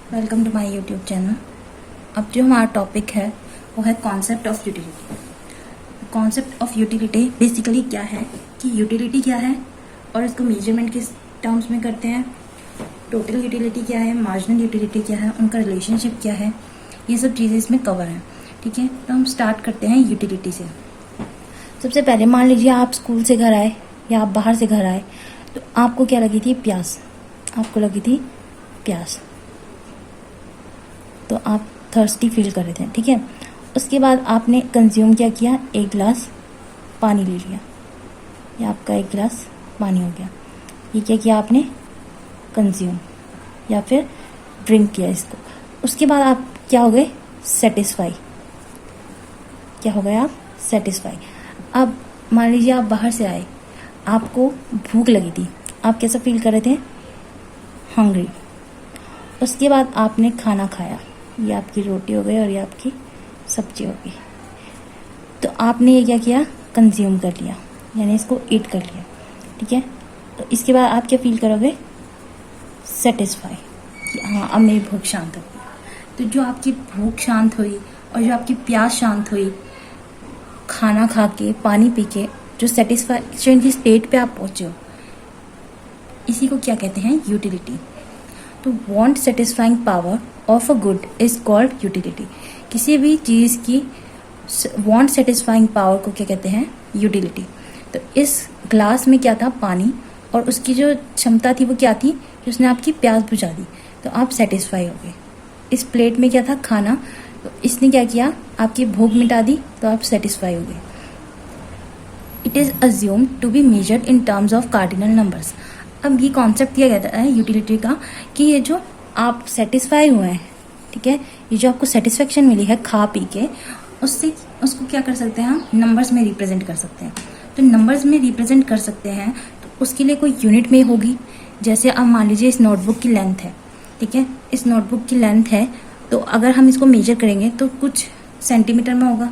Welcome to my YouTube channel. अब जो हमारा टॉपिक है वो है concept of utility. Concept of utility basically क्या है कि यूटिलिटी क्या है और इसको मेजरमेंट किस टर्म्स में करते हैं, टोटल यूटिलिटी क्या है, मार्जिनल यूटिलिटी क्या है, उनका रिलेशनशिप क्या है, ये सब चीज़ें इसमें कवर हैं। ठीक है, तो हम स्टार्ट करते हैं यूटिलिटी से। सबसे पहले मान लीजिए आप स्कूल से घर आए या आप बाहर से घर आए, तो आपको क्या लगी थी? प्यास। आपको लगी थी प्यास, तो आप थर्स्टी फील कर रहे थे। ठीक है, उसके बाद आपने कंज्यूम क्या किया? एक गिलास पानी ले लिया, ये आपका एक गिलास पानी हो गया। ये क्या किया आपने? कंज्यूम या फिर ड्रिंक किया इसको। उसके बाद आप क्या हो गए? सेटिस्फाई। क्या हो गए आप? सेटिस्फाई। अब मान लीजिए आप बाहर से आए, आपको भूख लगी थी, आप कैसा फील कर रहे थे? हंग्री। उसके बाद आपने खाना खाया, ये आपकी रोटी हो गई और ये आपकी सब्जी हो गई। तो आपने ये क्या किया? कंज्यूम कर लिया, यानी इसको ईट कर लिया। ठीक है, तो इसके बाद आप क्या फील करोगे? सेटिस्फाई, कि हाँ अब मेरी भूख शांत हो गई। तो जो आपकी भूख शांत हुई और जो आपकी प्यास शांत हुई, खाना खा के पानी पी के जो सेटिस्फैक्शन की स्टेट पे आप पहुंचे हो, इसी को क्या कहते हैं? यूटिलिटी। तो want satisfying power of a good is called utility. किसी भी चीज़ की वांट सेटिस्फाइंग पावर को क्या कहते हैं? यूटिलिटी। तो इस ग्लास में क्या था? पानी, और उसकी जो क्षमता थी वो क्या थी? कि उसने आपकी प्यास बुझा दी, तो आप सेटिस्फाई हो गए। इस प्लेट में क्या था? खाना, तो इसने क्या किया? आपकी भूख मिटा दी, तो आप सेटिस्फाई हो गए। It is assumed to be measured in terms of cardinal numbers. अब ये कॉन्सेप्ट दिया गया है यूटिलिटी का कि ये जो आप सेटिस्फाई हुए हैं, ठीक है, ये जो आपको सेटिस्फेक्शन मिली है खा पी के, उससे उसको क्या कर सकते हैं? हम नंबर्स में रिप्रेजेंट कर सकते हैं। तो नंबर्स में रिप्रेजेंट कर सकते हैं तो उसके लिए कोई यूनिट में होगी। जैसे अब मान लीजिए इस नोटबुक की लेंथ है, ठीक है, इस नोटबुक की लेंथ है, तो अगर हम इसको मेजर करेंगे तो कुछ सेंटीमीटर में होगा।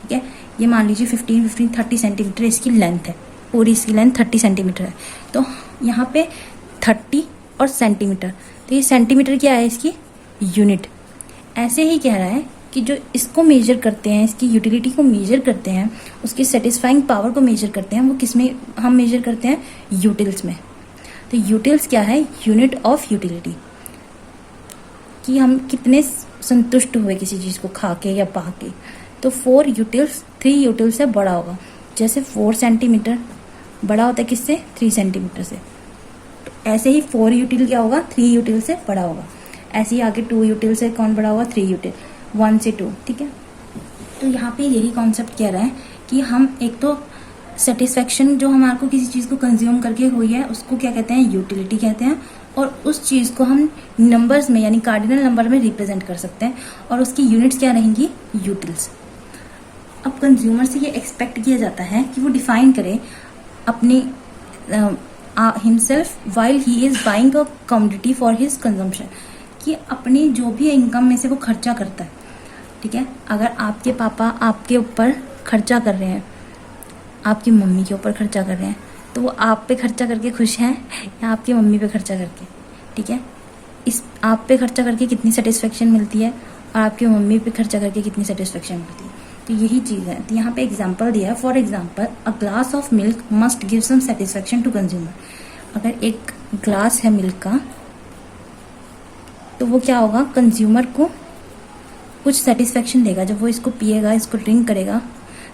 ठीक है, ये मान लीजिए 30 सेंटीमीटर इसकी लेंथ है, पूरी इसकी लेंथ 30 सेंटीमीटर है। तो यहाँ पे 30 और सेंटीमीटर, तो ये सेंटीमीटर क्या है? इसकी यूनिट। ऐसे ही कह रहा है कि जो इसको मेजर करते हैं, इसकी यूटिलिटी को मेजर करते हैं, उसकी सेटिस्फाइंग पावर को मेजर करते हैं, वो किस में हम मेजर करते हैं? यूटिल्स में। तो यूटिल्स क्या है? यूनिट ऑफ यूटिलिटी, कि हम कितने संतुष्ट हुए किसी चीज़ को खा के या पा के। तो 4 यूटिल्स 3 यूटिल्स से बड़ा होगा। जैसे 4 सेंटीमीटर बड़ा होता है किससे? 3 सेंटीमीटर से। तो ऐसे ही 4 यूटिल क्या होगा? 3 यूटिल से बड़ा होगा। ऐसे ही आगे 2 यूटिल से कौन बड़ा होगा? 3 यूटिल, 1 से 2। ठीक है, तो यहाँ पे यही कॉन्सेप्ट कह रहा है कि हम एक तो सेटिस्फेक्शन जो हमारे को किसी चीज़ को कंज्यूम करके हुई है उसको क्या कहते हैं? यूटिलिटी कहते हैं। और उस चीज़ को हम नंबर्स में यानी कार्डिनल नंबर में रिप्रेजेंट कर सकते हैं, और उसकी यूनिट्स क्या रहेंगी? यूटिल्स। अब कंज्यूमर से ये एक्सपेक्ट किया जाता है कि वो डिफाइन करे अपनी himself while he is buying a commodity for his consumption, कि अपनी जो भी इनकम में से वो खर्चा करता है। ठीक है, अगर आपके पापा आपके ऊपर खर्चा कर रहे हैं, आपकी मम्मी के ऊपर खर्चा कर रहे हैं, तो वो आप पे खर्चा करके खुश हैं या आपकी मम्मी पे खर्चा करके? ठीक है, इस आप पे खर्चा करके कितनी सेटिस्फेक्शन मिलती है और आपकी मम्मी पे खर्चा करके कितनी सेटिस्फेक्शन मिलती है। तो यही चीज़ है। तो यहाँ पे एग्जांपल दिया है, for example a glass of milk must give some satisfaction to consumer. अगर एक ग्लास है मिल्क का, तो वो क्या होगा? कंज्यूमर को कुछ सेटिस्फेक्शन देगा। जब वो इसको पिएगा, इसको ड्रिंक करेगा,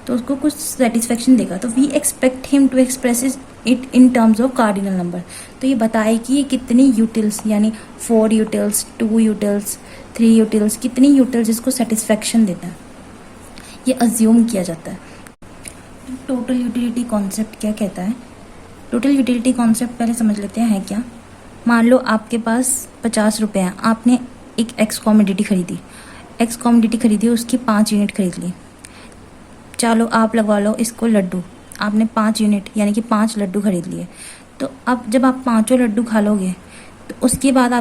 तो उसको कुछ सेटिस्फेक्शन देगा। तो we expect him to express it in terms of cardinal number. तो ये बताए कि ये कितनी यूटिल्स, यानी 4 यूटिल्स, 2 यूटिल्स, 3 यूटिल्स, कितनी यूटिल्स इसको सेटिस्फेक्शन देता है, ये अज्यूम किया जाता है। टोटल यूटिलिटी कॉन्सेप्ट क्या कहता है? टोटल यूटिलिटी कॉन्सेप्ट पहले समझ लेते हैं क्या। मान लो आपके पास 50 रुपये हैं, आपने एक एक्स कॉमोडिटी खरीदी, उसकी 5 यूनिट खरीद ली। चलो आप लगवा लो इसको लड्डू, आपने 5 यूनिट यानी कि 5 लड्डू खरीद लिए। तो अब जब आप 5 लड्डू खा लोगे, तो उसके बाद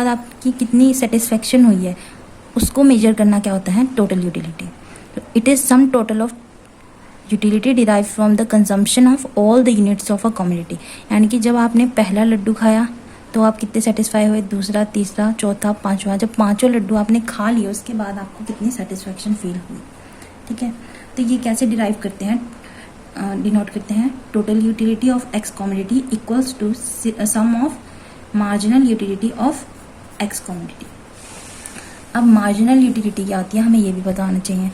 आपकी कितनी सेटिस्फेक्शन हुई है, उसको मेजर करना क्या होता है? Total utility. तो it is sum total of utility derive from the consumption of all the units of a community. यानी कि जब आपने पहला लड्डू खाया तो आप कितने सेटिस्फाई हुए, दूसरा, तीसरा, चौथा, पांचवा। जब पांचों लड्डू आपने खा लिए उसके बाद आपको कितनी सेटिस्फैक्शन फील हुई, ठीक है। तो ये कैसे डिराइव करते हैं, डिनोट करते हैं, total utility of X commodity equals to sum of marginal utility of X commodity. अब मार्जिनल यूटिलिटी क्या होती है हमें ये भी बताना चाहिए।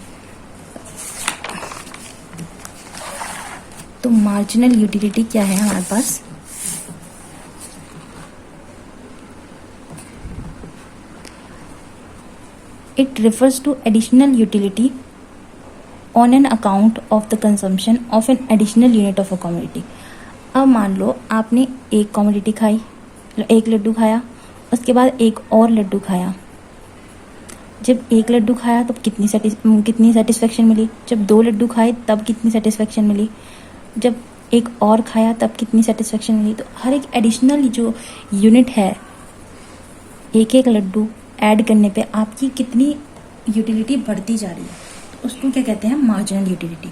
तो मार्जिनल यूटिलिटी क्या है हमारे पास, it refers to additional utility on an account of the consumption of an additional unit of a commodity. अब मान लो आपने एक कमोडिटी खाई, एक लड्डू खाया, उसके बाद एक और लड्डू खाया। जब एक लड्डू खाया तब कितनी सेटिस्फेक्शन मिली, जब दो लड्डू खाए तब कितनी सेटिस्फेक्शन मिली, जब एक और खाया तब कितनी सेटिस्फेक्शन मिली। तो हर एक एडिशनल जो यूनिट है, एक एक लड्डू ऐड करने पे आपकी कितनी यूटिलिटी बढ़ती जा रही है, तो उसको क्या कहते हैं, मार्जिनल यूटिलिटी।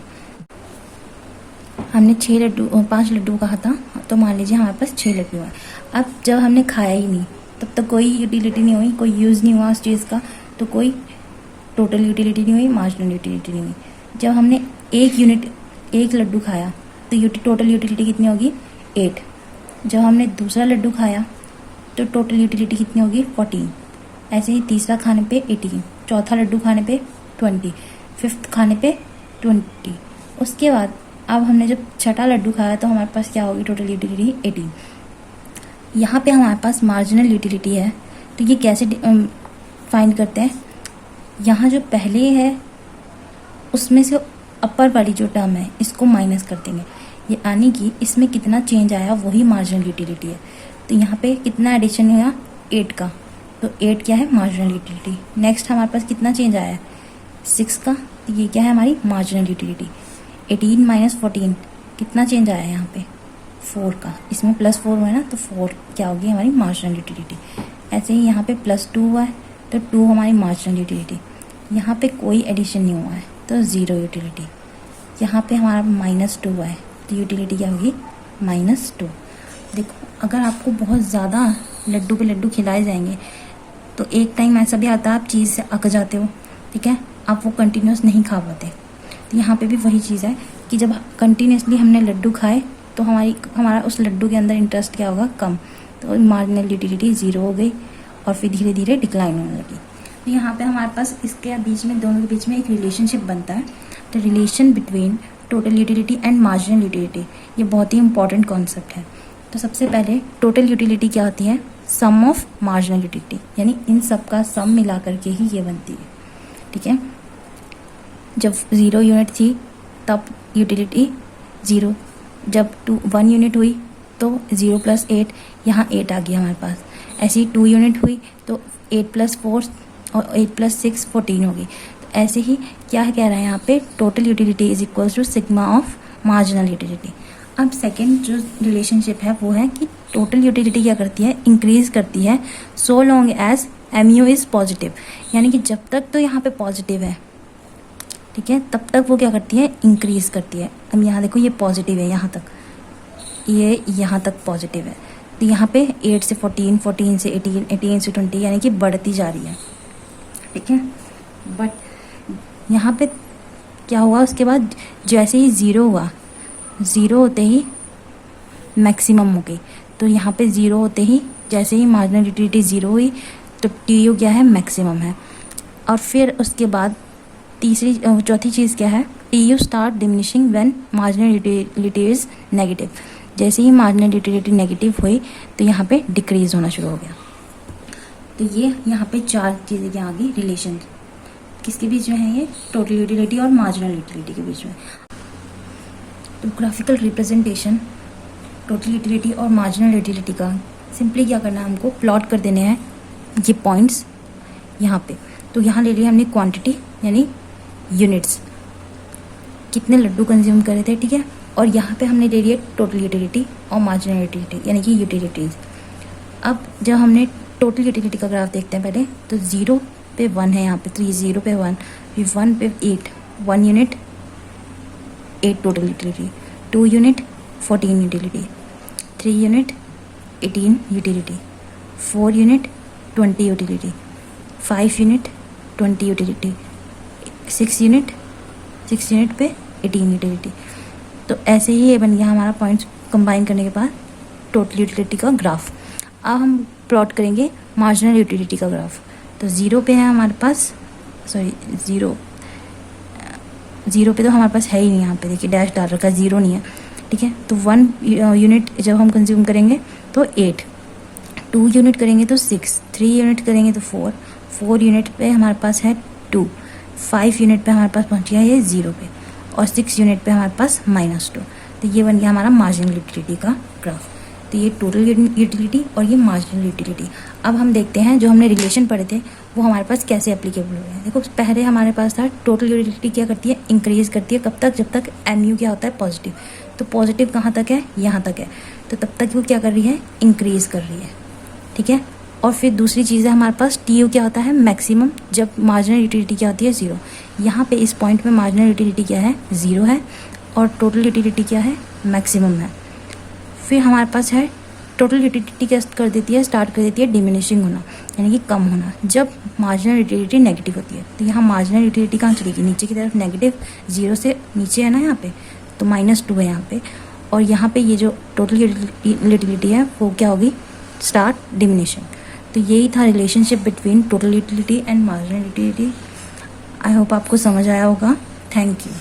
हमने 5 लड्डू कहा था, तो मान लीजिए हमारे पास 6 लड्डू है। अब जब हमने खाया ही नहीं तब तक कोई यूटिलिटी नहीं हुई, कोई यूज़ नहीं हुआ उस चीज़ का, तो कोई टोटल यूटिलिटी नहीं हुई, मार्जिनल यूटिलिटी नहीं हुई। जब हमने एक लड्डू खाया तो टोटल यूटिलिटी कितनी होगी, 8। जब हमने दूसरा लड्डू खाया तो टोटल यूटिलिटी कितनी होगी, 14। ऐसे ही तीसरा खाने पे 18, चौथा लड्डू खाने पे 20, फिफ्थ खाने पे 20। उसके बाद अब हमने जब छठा लड्डू खाया तो हमारे पास क्या होगी, टोटल यूटिलिटी 18। यहाँ पे हमारे पास मार्जिनल यूटिलिटी है, तो ये कैसे फाइंड करते हैं, यहाँ जो पहले है उसमें से अपर वाली जो टर्म है इसको माइनस कर देंगे, ये यानी कि इसमें कितना चेंज आया वही मार्जिनल यूटिलिटी है। तो यहाँ पे कितना एडिशन हुआ, 8 का, तो 8 क्या है, मार्जिनल यूटिलिटी। नेक्स्ट हमारे पास कितना चेंज आया है, 6 का, तो ये क्या है हमारी मार्जिनल यूटिलिटी। 18 माइनस 14 कितना चेंज आया है यहाँ पे, 4 का, इसमें +4 हुआ है ना, तो 4 क्या होगी हमारी मार्जिनल यूटिलिटी। ऐसे ही यहाँ पे +2 हुआ है तो 2 हमारी मार्जिनल यूटिलिटी। यहाँ पे कोई एडिशन नहीं हुआ है तो 0 यूटिलिटी। यहाँ पे हमारा -2 हुआ है तो यूटिलिटी क्या होगी, -2। देखो अगर आपको बहुत ज़्यादा लड्डू पे लड्डू खिलाए जाएंगे तो एक टाइम ऐसा भी आता है आप चीज़ से अक जाते हो, ठीक है, आप वो कंटिन्यूस नहीं खा पाते। तो यहाँ पे भी वही चीज़ है कि जब कंटिन्यूसली हमने लड्डू खाए तो हमारा उस लड्डू के अंदर इंटरेस्ट क्या होगा, कम, तो मार्जिनल यूटिलिटी 0 हो गई और फिर धीरे धीरे डिक्लाइन होने लगी। तो यहाँ पे हमारे पास इसके बीच में, दोनों के बीच में एक रिलेशनशिप बनता है, तो relation between total utility and marginal utility, ये बहुत ही इंपॉर्टेंट कॉन्सेप्ट है। तो सबसे पहले टोटल यूटिलिटी क्या होती है, सम ऑफ मार्जिनल यूटिलिटी, यानी इन सब का सम मिला करके ही ये बनती है, ठीक है। जब 0 यूनिट थी तब यूटिलिटी 0, जब 1 यूनिट हुई तो 0 + 8, यहाँ 8 आ गया हमारे पास। ऐसे ही 2 यूनिट हुई तो 8 + 4 और 8 + 6 14 होगी। तो ऐसे ही क्या कह रहा है यहाँ पे, total utility is equal to sigma of marginal utility. अब सेकेंड जो रिलेशनशिप है वो है कि टोटल यूटिलिटी क्या करती है, इंक्रीज करती है so long as MU is positive, यानी कि जब तक तो यहाँ पे पॉजिटिव है, ठीक है, तब तक वो क्या करती है, इंक्रीज करती है। अब यहाँ देखो ये पॉजिटिव है, यहाँ तक, ये यहाँ तक पॉजिटिव है, तो यहाँ पे 8 से 14, 14 से 18, 18 से 20, यानी कि बढ़ती जा रही है, ठीक है। बट यहाँ पे क्या हुआ, उसके बाद जैसे ही 0 हुआ, 0 होते ही मैक्सिमम हो गई। तो यहाँ पे 0 होते ही जैसे ही मार्जिनल यूटिलिटी 0 हुई तो TU क्या है, मैक्सिमम है। और फिर उसके बाद चौथी चीज़ क्या है, TU start diminishing when marginal utility is negative. जैसे ही मार्जिनल यूटिलिटी नेगेटिव हुई तो यहाँ पे डिक्रीज होना शुरू हो गया। तो ये यहाँ पे 4 चीज़ें क्या आ गई, रिलेशन किसके बीच में है, ये टोटल यूटिलिटी और मार्जिनल यूटिलिटी के बीच में। तो ग्राफिकल रिप्रेजेंटेशन टोटल यूटिलिटी और मार्जिनल यूटिलिटी का सिंपली क्या करना है, हमको प्लॉट कर देने हैं ये पॉइंट्स यहाँ पे। तो यहाँ ले लिया हमने क्वांटिटी यानी यूनिट्स, कितने लड्डू कंज्यूम करे थे, ठीक है, और यहाँ पे हमने ले लिया टोटल यूटिलिटी और मार्जिनल यूटिलिटी यानी कि यूटिलिटीज़। अब जब हमने टोटल यूटिलिटी का ग्राफ देखते हैं पहले, तो 0 पे 1 है, यहाँ पे 3, 0 पे 1, फिर 1 पे 8, 1 unit 8 total utility, 2 unit 14 utility, 3 unit 18 utility, 4 unit 20 utility, 5 unit 20 utility, 6 unit पे 18 यूटिलिटी। तो ऐसे ही ये बन गया हमारा पॉइंट्स कंबाइन करने के बाद टोटल यूटिलिटी का ग्राफ। अब हम प्लॉट करेंगे मार्जिनल यूटिलिटी का ग्राफ। तो ज़ीरो पे है हमारे पास, ज़ीरो पे तो हमारे पास है ही नहीं, यहाँ पे देखिए डैश डाल रखा है, ज़ीरो नहीं है, ठीक है। तो 1 यूनिट जब हम कंज्यूम करेंगे तो 8, 2 यूनिट करेंगे तो 6, 3 यूनिट करेंगे तो 4 यूनिट पे हमारे पास है 2, 5 यूनिट पे हमारे पास पहुँच गया ये 0 पे, और 6 यूनिट पे हमारे पास -2। तो ये बन गया हमारा मार्जिनल यूटिलिटी का ग्राफ। तो ये टोटल यूटिलिटी और ये मार्जिनल यूटिलिटी। अब हम देखते हैं जो हमने रिलेशन पढ़े थे वो हमारे पास कैसे एप्लीकेबल हो रहे हैं। देखो पहले हमारे पास था टोटल यूटिलिटी क्या करती है, इंक्रीज करती है, कब तक, जब तक NU क्या होता है, पॉजिटिव। तो पॉजिटिव कहाँ तक है, यहाँ तक है, तो तब तक वो क्या कर रही है, इंक्रीज कर रही है, ठीक है। और फिर दूसरी चीज़ है हमारे पास TU क्या होता है, मैक्सिमम, जब मार्जिनल यूटिलिटी क्या होती है, 0। यहाँ पे इस पॉइंट में मार्जिनल यूटिलिटी क्या है, 0 है, और टोटल यूटिलिटी क्या है, मैक्सिमम है। फिर हमारे पास है टोटल यूटिलिटी क्या कर देती है, स्टार्ट कर देती है डिमिनिशिंग होना, यानी कि कम होना, जब मार्जिनल यूटिलिटी नेगेटिव होती है। तो यहाँ मार्जिनल यूटिलिटी कहाँ चलेगी, नीचे की तरफ, नेगेटिव, 0 से नीचे है ना यहाँ पे, तो -2 है यहाँ पे। और यहाँ पे ये जो टोटल यूटिलिटी है वो क्या होगी, स्टार्ट डिमिनिशिंग। तो यही था relationship between total utility and marginal utility. I hope आपको समझ आया होगा। Thank you.